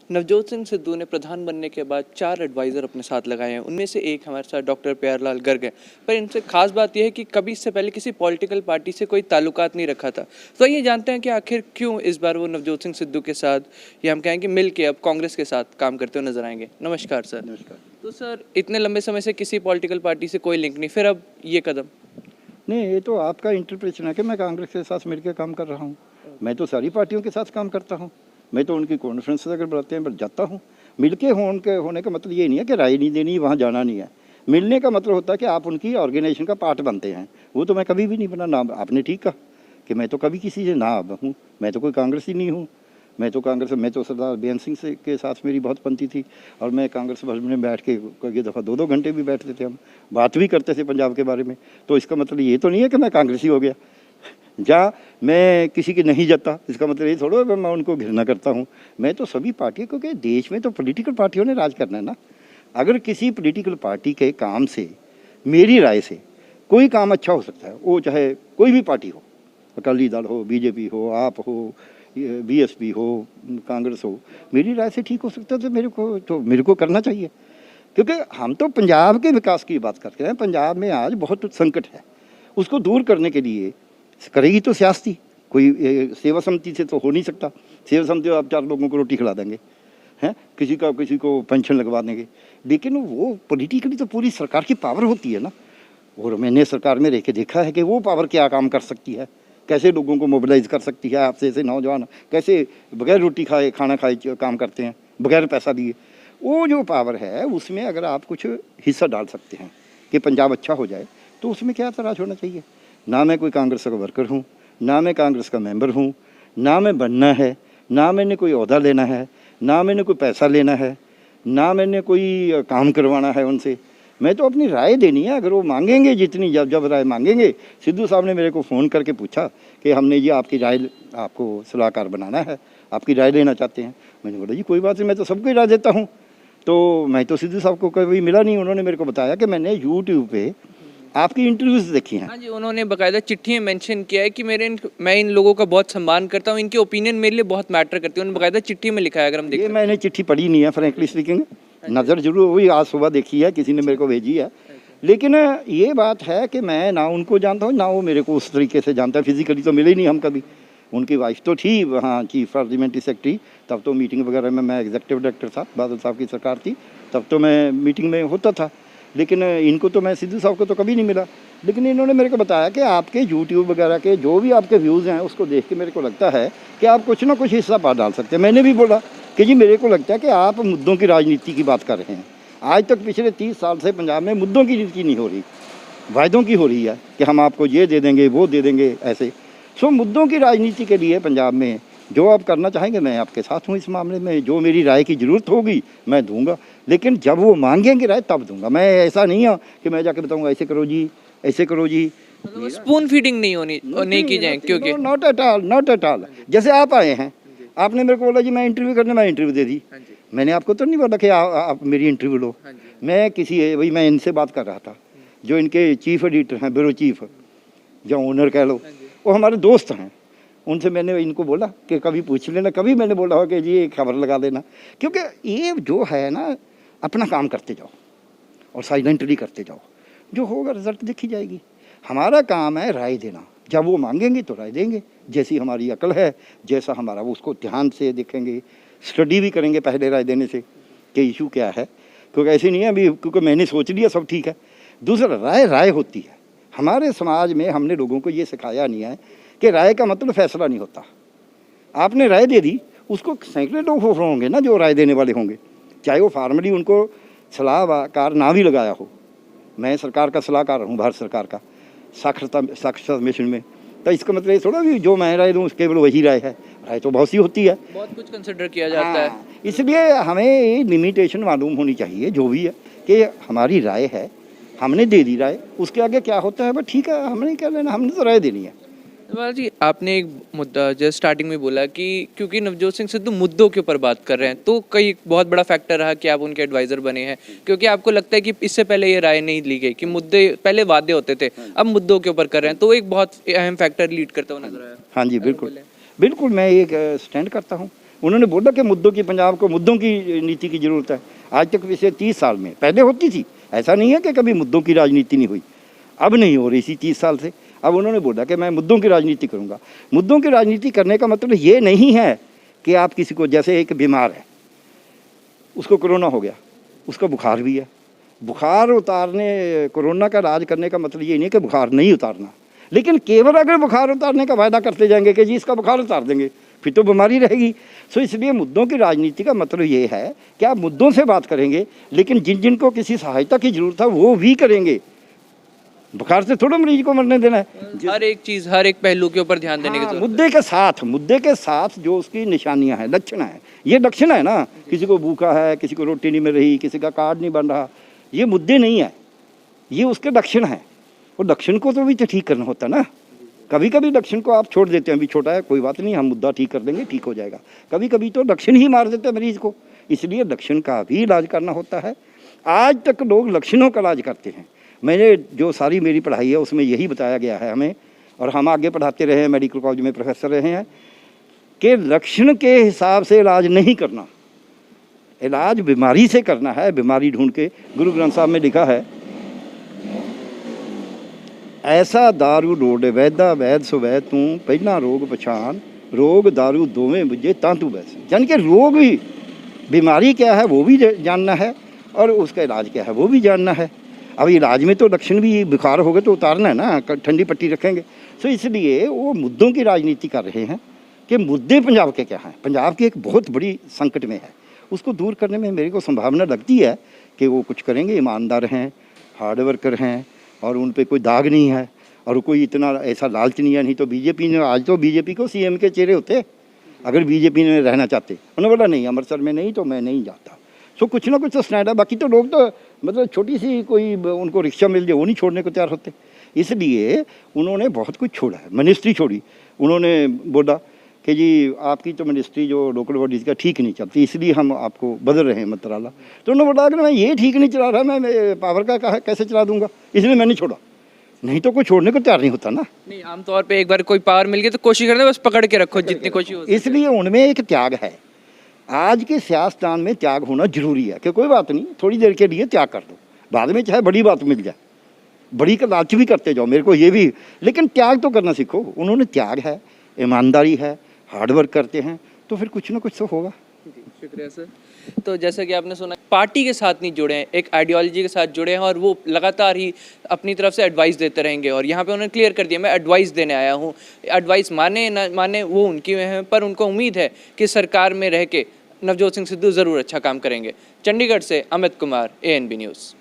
नवजोत सिंह सिद्धू ने प्रधान बनने के बाद 4 एडवाइज़र अपने साथ लगाए हैं। उनमें से एक हमारे साथ डॉक्टर प्यारेलाल गर्ग हैं। पर इनसे खास बात यह है कि कभी इससे पहले किसी पॉलिटिकल पार्टी से कोई ताल्लुकात नहीं रखा था। तो ये जानते हैं कि आखिर क्यों इस बार वो नवजोत सिंह सिद्धू के साथ, या हम कहें कि मिल के अब कांग्रेस के साथ काम करते हुए नजर आएंगे। नमस्कार सर। नमस्कार। तो सर, इतने लंबे समय से किसी पॉलिटिकल पार्टी से कोई लिंक नहीं, फिर अब ये कदम? नहीं, ये तो आपका इंटरप्रिटेशन है कि मैं कांग्रेस के साथ मिलकर काम कर रहा हूँ। मैं तो सारी पार्टियों के साथ काम करता हूँ। मैं तो उनकी कॉन्फ्रेंस अगर बुलाते हैं पर जाता हूँ। मिलके होने का मतलब ये नहीं है कि राय नहीं देनी, वहाँ जाना नहीं है। मिलने का मतलब होता है कि आप उनकी ऑर्गेनाइजेशन का पार्ट बनते हैं। वो तो मैं कभी भी नहीं बना। ना आपने ठीक कहा कि मैं तो कभी किसी से ना हूँ। मैं तो कोई कांग्रेसी नहीं हूँ। मैं तो सरदार बेअंत सिंह से के साथ मेरी बहुत बनती थी और मैं कांग्रेस भवन में बैठ के कई दफ़ा 2-2 घंटे भी बैठते थे, हम बात भी करते थे पंजाब के बारे में। तो इसका मतलब ये तो नहीं है कि मैं कांग्रेसी हो गया। जहाँ मैं किसी के नहीं जाता इसका मतलब ये थोड़ा है मैं उनको घृणा करता हूँ। मैं तो सभी पार्टियों, क्योंकि देश में तो पॉलिटिकल पार्टियों ने राज करना है ना। अगर किसी पॉलिटिकल पार्टी के काम से, मेरी राय से, कोई काम अच्छा हो सकता है, वो चाहे कोई भी पार्टी हो, अकाली दल हो, बीजेपी हो, आप हो, बीएसपी हो, कांग्रेस हो, मेरी राय से ठीक हो सकता है तो मेरे को करना चाहिए। क्योंकि हम तो पंजाब के विकास की बात करते हैं। पंजाब में आज बहुत संकट है, उसको दूर करने के लिए करेगी तो सियासती, कोई सेवा समिति से तो हो नहीं सकता। सेवा समिति आप 4 लोगों को रोटी खिला देंगे, हैं, किसी को पेंशन लगवा देंगे, लेकिन वो पॉलिटिकली तो पूरी सरकार की पावर होती है ना। और मैंने सरकार में रह के देखा है कि वो पावर क्या काम कर सकती है, कैसे लोगों को मोबिलाइज कर सकती है। आपसे ऐसे नौजवान कैसे बगैर रोटी खाए, खाना खाए काम करते हैं, बगैर पैसा दिए। वो जो पावर है उसमें अगर आप कुछ हिस्सा डाल सकते हैं कि पंजाब अच्छा हो जाए, तो उसमें क्या तराश होना चाहिए। ना मैं कोई कांग्रेस का वर्कर हूँ, ना मैं कांग्रेस का मेंबर हूँ, ना मैं बनना है, ना मैंने कोई ओहदा लेना है, ना मैंने कोई पैसा लेना है, ना मैंने कोई काम करवाना है उनसे। मैं तो अपनी राय देनी है। अगर वो मांगेंगे जितनी, जब राय मांगेंगे। सिद्धू साहब ने मेरे को फ़ोन करके पूछा कि हमने ये आपकी राय, आपको सलाहकार बनाना है, आपकी राय लेना चाहते हैं। मैंने बोला जी कोई बात नहीं, मैं तो सबको राय देता हूँ। तो मैं तो सिद्धू साहब को कभी मिला नहीं। उन्होंने मेरे को बताया कि मैंने यूट्यूब पे आपकी इंटरव्यूज़ देखी हैं। हाँ जी, उन्होंने बाकायदा चिट्ठी में मेंशन किया है कि मैं इन लोगों का बहुत सम्मान करता हूँ, इनके ओपिनियन मेरे लिए बहुत मैटर करती है। उन्होंने बाकायदा चिट्ठी में लिखा है, अगर हम ये देखें। मैंने चिट्ठी पढ़ी नहीं है फ्रैंकली स्पीकिंग। नज़र जरूर हुई, आज सुबह देखी है, किसी ने मेरे को भेजी है। लेकिन ये बात है कि मैं ना उनको जानता हूँ, ना वो मेरे को उस तरीके से जानता है। फिजिकली तो मिले ही नहीं हम कभी। उनकी वाइफ तो थी वहाँ चीफ पार्लियामेंट्री सेक्रेटरी, तब तो मीटिंग वगैरह में मैं एग्जीक्यूटिव डायरेक्टर था, बादल साहब की सरकार थी, तब तो मैं मीटिंग में होता था। लेकिन इनको तो मैं सिद्धू साहब को तो कभी नहीं मिला। लेकिन इन्होंने मेरे को बताया कि आपके यूट्यूब वगैरह के जो भी आपके व्यूज़ हैं उसको देख के मेरे को लगता है कि आप कुछ ना कुछ हिस्सा पा डाल सकते हैं। मैंने भी बोला कि जी मेरे को लगता है कि आप मुद्दों की राजनीति की बात कर रहे हैं। आज तक पिछले 30 साल से पंजाब में मुद्दों की नीति नहीं हो रही, वायदों की हो रही है कि हम आपको ये दे देंगे, वो दे देंगे, ऐसे। सो मुद्दों की राजनीति के लिए पंजाब में जो आप करना चाहेंगे मैं आपके साथ हूँ इस मामले में। जो मेरी राय की ज़रूरत होगी मैं दूंगा, लेकिन जब वो मांगेंगे राय तब दूंगा। मैं ऐसा नहीं है कि मैं जाके बताऊंगा ऐसे करो जी, ऐसे करो जी। मतलब स्पून फीडिंग नहीं की जाए, क्योंकि not at all, not at all. जैसे आप आए हैं, आपने मेरे को बोला जी मैं इंटरव्यू करने, मैं इंटरव्यू दे दी। मैंने आपको तो नहीं बोला कि आप मेरी इंटरव्यू लो। मैं वही मैं इनसे बात कर रहा था, जो इनके चीफ एडिटर हैं, ब्यूरो चीफ, जो ओनर कह लो, वो हमारे दोस्त हैं। उनसे मैंने इनको बोला कि कभी पूछ लेना, कभी मैंने बोला हो कि जी एक खबर लगा देना। क्योंकि ये जो है ना, अपना काम करते जाओ और साइलेंटली करते जाओ, जो होगा रिजल्ट देखी जाएगी। हमारा काम है राय देना। जब वो मांगेंगे तो राय देंगे, जैसी हमारी अकल है, जैसा हमारा, वो उसको ध्यान से देखेंगे, स्टडी भी करेंगे पहले राय देने से कि इशू क्या है। क्योंकि ऐसे नहीं है अभी क्योंकि मैंने सोच लिया सब ठीक है। दूसरा, राय होती है। हमारे समाज में हमने लोगों को ये सिखाया नहीं है कि राय का मतलब फैसला नहीं होता। आपने राय दे दी, उसको सैकड़ों लोग होंगे ना जो राय देने वाले होंगे, चाहे वो फार्मली उनको सलाहकार ना भी लगाया हो। मैं सरकार का सलाहकार हूँ, भारत सरकार का साक्षरता मिशन में। तो इसका मतलब ये थोड़ा भी जो मैं राय दूँ केवल वही राय है। राय तो बहुत सी होती है, बहुत कुछ कंसिडर किया जाता है। इसलिए हमें ये लिमिटेशन मालूम होनी चाहिए जो भी है कि हमारी राय है, हमने दे दी राय, उसके आगे क्या होता है बस ठीक है, हमने क्या लेना, हमने तो राय देनी है। नवाल जी, आपने एक मुद्दा जस्ट स्टार्टिंग में बोला कि क्योंकि नवजोत सिंह सिद्धू मुद्दों के ऊपर बात कर रहे हैं, तो कई बहुत बड़ा फैक्टर रहा कि आप उनके एडवाइजर बने हैं, क्योंकि आपको लगता है कि इससे पहले ये राय नहीं ली गई कि मुद्दे पहले वादे होते थे, अब मुद्दों के ऊपर कर रहे हैं, तो एक बहुत अहम फैक्टर लीड करता हुआ नजर आया। हाँ जी, बिल्कुल बिल्कुल, मैं एक स्टैंड करता हूँ। उन्होंने बोला कि मुद्दों की, पंजाब को मुद्दों की नीति की ज़रूरत है। आज तक पिछले 30 साल में, पहले होती थी, ऐसा नहीं है कि कभी मुद्दों की राजनीति नहीं हुई, अब नहीं हो रही थी 30 साल से। अब उन्होंने बोला कि मैं मुद्दों की राजनीति करूँगा। मुद्दों की राजनीति करने का मतलब ये नहीं है कि आप किसी को, जैसे एक बीमार है, उसको कोरोना हो गया, उसका बुखार भी है, बुखार उतारने, कोरोना का इलाज करने का मतलब ये नहीं कि बुखार नहीं उतारना, लेकिन केवल अगर बुखार उतारने का वायदा करते जाएंगे कि जी इसका बुखार उतार देंगे, फिर तो बीमारी रहेगी। सो इसलिए मुद्दों की राजनीति का मतलब ये है कि आप मुद्दों से बात करेंगे, लेकिन जिन जिनको किसी सहायता की जरूरत है वो भी करेंगे। बुखार से थोड़ा मरीज को मरने देना है। हर एक चीज़, हर एक पहलू के ऊपर ध्यान देने की जरूरत मुद्दे के साथ जो उसकी निशानियां हैं, लक्षण है, ये लक्षण है ना, किसी को भूखा है, किसी को रोटी नहीं मिल रही, किसी का कार्ड नहीं बन रहा, ये मुद्दे नहीं है, ये उसके लक्षण हैं। और लक्षण को तो भी तो ठीक करना होता है ना। कभी कभी लक्षण को आप छोड़ देते हैं, अभी छोटा है कोई बात नहीं, हम मुद्दा ठीक कर देंगे, ठीक हो जाएगा। कभी कभी तो लक्षण ही मार देते हैं मरीज को, इसलिए लक्षण का भी इलाज करना होता है। आज तक लोग लक्षणों का इलाज करते हैं। मैंने जो सारी मेरी पढ़ाई है उसमें यही बताया गया है हमें, और हम आगे पढ़ाते रहे हैं, मेडिकल कॉलेज में प्रोफेसर रहे हैं, कि लक्षण के हिसाब से इलाज नहीं करना, इलाज बीमारी से करना है, बीमारी ढूंढ के। गुरु ग्रंथ साहब में लिखा है, ऐसा दारू ढोड़े वैदा वैद सो वैद तू, पहला रोग पछान, रोग दारू दोवें बुझे तां तू वैसे। यानी कि रोग भी, बीमारी क्या है वो भी जानना है, और उसका इलाज क्या है वो भी जानना है। अब इलाज में तो लक्षण भी, बुखार हो गए तो उतारना है ना, ठंडी पट्टी रखेंगे। सो इसलिए वो मुद्दों की राजनीति कर रहे हैं कि मुद्दे पंजाब के क्या हैं। पंजाब की एक बहुत बड़ी संकट में है, उसको दूर करने में मेरे को संभावना लगती है कि वो कुछ करेंगे, ईमानदार हैं, हार्ड वर्कर हैं, और उन पे कोई दाग नहीं है, और कोई इतना ऐसा लालच नहीं है। नहीं तो बीजेपी ने, आज तो बीजेपी को सीएम के चेहरे होते अगर बीजेपी में रहना चाहते। उन्होंने बोला नहीं, अमृतसर में नहीं तो मैं नहीं जाता। सो कुछ ना कुछ तो स्टैंड है। बाकी तो लोग तो मतलब छोटी सी कोई उनको रिक्शा मिल जाए वो नहीं छोड़ने को तैयार होते। इसलिए उन्होंने बहुत कुछ छोड़ा है, मिनिस्ट्री छोड़ी। उन्होंने बोला कि जी आपकी तो मिनिस्ट्री जो लोकल बॉडीज़ का ठीक नहीं चलती, इसलिए हम आपको बदल रहे हैं मंत्रालय। तो उन्होंने बोला कि मैं ये ठीक नहीं चला रहा, मैं पावर का कैसे चला दूंगा, इसलिए मैंने छोड़ा। नहीं तो कोई छोड़ने को तैयार नहीं होता ना। नहीं, आमतौर पे एक बार कोई पावर मिल गई तो कोशिश करते हैं बस पकड़ के रखो जितनी कोशिश हो। इसलिए उनमें एक त्याग है। आज के सियासतदान में त्याग होना जरूरी है कि कोई बात नहीं, थोड़ी देर के लिए त्याग कर दो, बाद में चाहे बड़ी बात मिल जाए, बड़ी का लालच भी करते जाओ, मेरे को ये भी, लेकिन त्याग तो करना सीखो। उन्होंने त्याग है, ईमानदारी है, हार्डवर्क करते हैं, तो फिर कुछ ना कुछ तो होगा। शुक्रिया सर। तो जैसा कि आपने सुना, पार्टी के साथ नहीं जुड़े हैं, एक आइडियोलॉजी के साथ जुड़े हैं, और वो लगातार ही अपनी तरफ से एडवाइस देते रहेंगे। और यहाँ पे उन्होंने क्लियर कर दिया, मैं एडवाइस देने आया हूँ, एडवाइस माने ना माने वो उनकी में है, पर उनको उम्मीद है कि सरकार में रह के नवजोत सिंह सिद्धू ज़रूर अच्छा काम करेंगे। चंडीगढ़ से अमित कुमार, ANB न्यूज़।